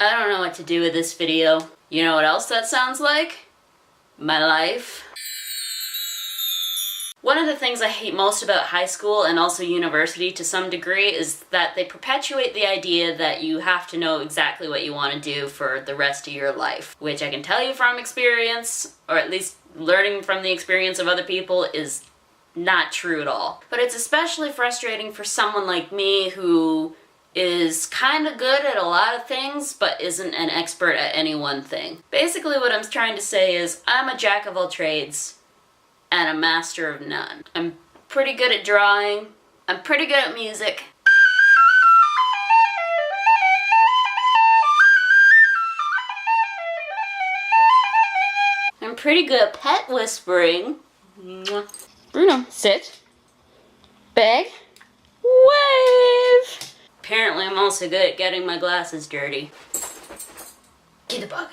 I don't know what to do with this video. You know what else that sounds like? My life. One of the things I hate most about high school and also university to some degree is that they perpetuate the idea that you have to know exactly what you want to do for the rest of your life, which I can tell you from experience, or at least learning from the experience of other people, is not true at all. But it's especially frustrating for someone like me who is kind of good at a lot of things, but isn't an expert at any one thing. Basically what I'm trying to say is I'm a jack of all trades and a master of none. I'm pretty good at drawing, I'm pretty good at music, I'm pretty good at pet whispering. Bruno, sit. Beg. Wave! Apparently I'm also good at getting my glasses dirty. Get the bug.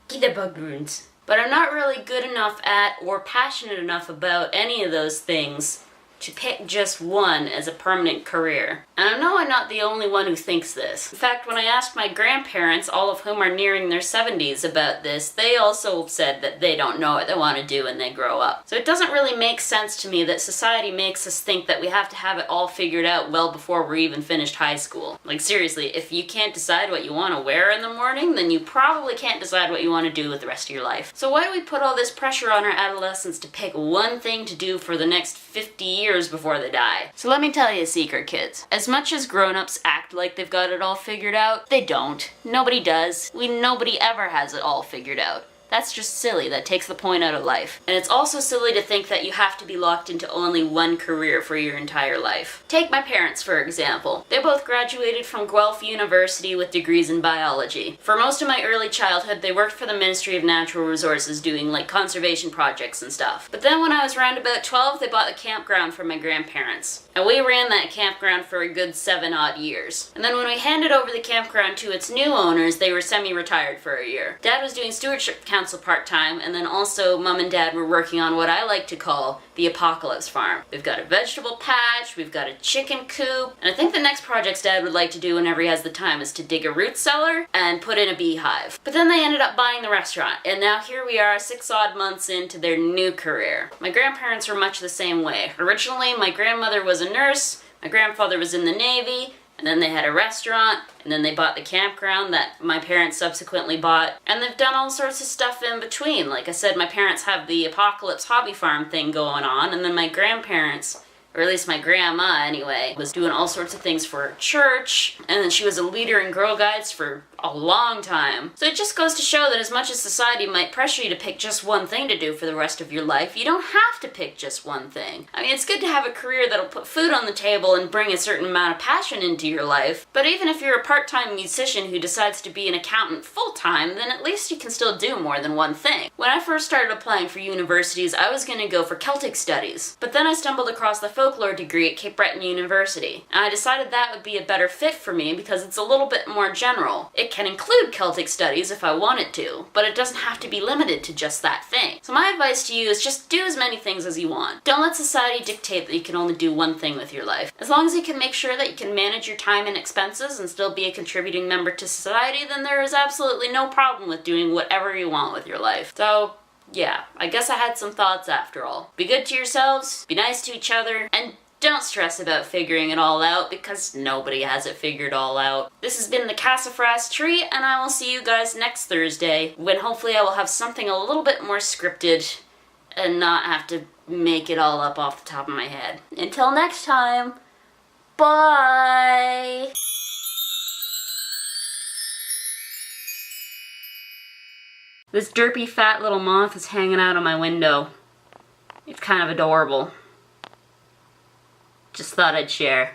Get the bug runes. But I'm not really good enough at or passionate enough about any of those things to pick just one as a permanent career. And I know I'm not the only one who thinks this. In fact, when I asked my grandparents, all of whom are nearing their 70s, about this, they also said that they don't know what they want to do when they grow up. So it doesn't really make sense to me that society makes us think that we have to have it all figured out well before we're even finished high school. Like seriously, if you can't decide what you want to wear in the morning, then you probably can't decide what you want to do with the rest of your life. So why do we put all this pressure on our adolescents to pick one thing to do for the next 50 years before they die? So let me tell you a secret, kids. As much as grown-ups act like they've got it all figured out, they don't. Nobody does. Nobody ever has it all figured out. That's just silly. That takes the point out of life. And it's also silly to think that you have to be locked into only one career for your entire life. Take my parents, for example. They both graduated from Guelph University with degrees in biology. For most of my early childhood, they worked for the Ministry of Natural Resources doing like conservation projects and stuff. But then when I was around about 12, they bought the campground from my grandparents. And we ran that campground for a good 7 odd years. And then when we handed over the campground to its new owners, they were semi-retired for a year. Dad was doing stewardship council part-time, and then also Mom and Dad were working on what I like to call the apocalypse farm. We've got a vegetable patch, we've got a chicken coop, and I think the next projects Dad would like to do whenever he has the time is to dig a root cellar and put in a beehive. But then they ended up buying the restaurant, and now here we are 6 odd months into their new career. My grandparents were much the same way. Originally, my grandmother was a nurse, my grandfather was in the Navy, and then they had a restaurant, and then they bought the campground that my parents subsequently bought, and they've done all sorts of stuff in between. Like I said, my parents have the Apocalypse Hobby Farm thing going on, and then my grandparents, or at least my grandma anyway, was doing all sorts of things for her church, and then she was a leader in Girl Guides for a long time. So it just goes to show that as much as society might pressure you to pick just one thing to do for the rest of your life, you don't have to pick just one thing. I mean, it's good to have a career that'll put food on the table and bring a certain amount of passion into your life, but even if you're a part-time musician who decides to be an accountant full-time, then at least you can still do more than one thing. When I first started applying for universities, I was going to go for Celtic studies, but then I stumbled across the folklore degree at Cape Breton University, and I decided that would be a better fit for me because it's a little bit more general. It can include Celtic studies if I wanted to, but it doesn't have to be limited to just that thing. So my advice to you is just do as many things as you want. Don't let society dictate that you can only do one thing with your life. As long as you can make sure that you can manage your time and expenses and still be a contributing member to society, then there is absolutely no problem with doing whatever you want with your life. So yeah, I guess I had some thoughts after all. Be good to yourselves, be nice to each other, and don't stress about figuring it all out, because nobody has it figured all out. This has been the Cassafras Tree, and I will see you guys next Thursday, when hopefully I will have something a little bit more scripted and not have to make it all up off the top of my head. Until next time, bye! This derpy fat little moth is hanging out on my window. It's kind of adorable. Just thought I'd share.